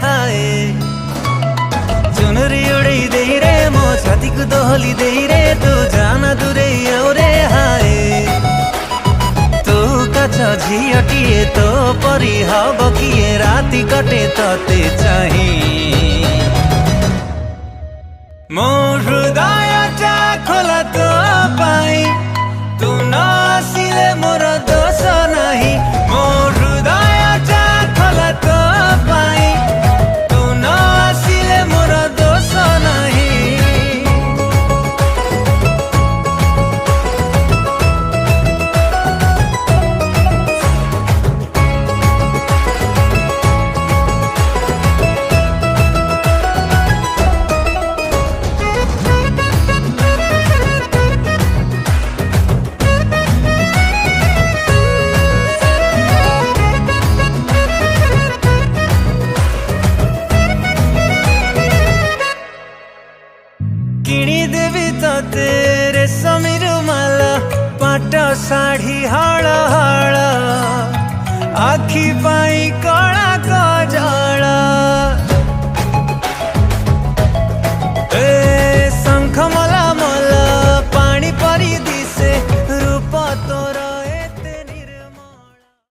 हाय चुनरी उड़े दे रे मो छाती को दोहली दे रे तू जाना दूरे औरे हाय तू काछ झियटिए तो परी हब किए राति कटे तते चाही मो हृदयटा खोला तो पाई तू न आसिले मोर दोष नाही मो हृदयटा खोला तो पाई तू न आसिले मोर दोष नाही किणी देवी तते रेशमी रुमाला पाट शाढ़ी हल हल आखि पाई कला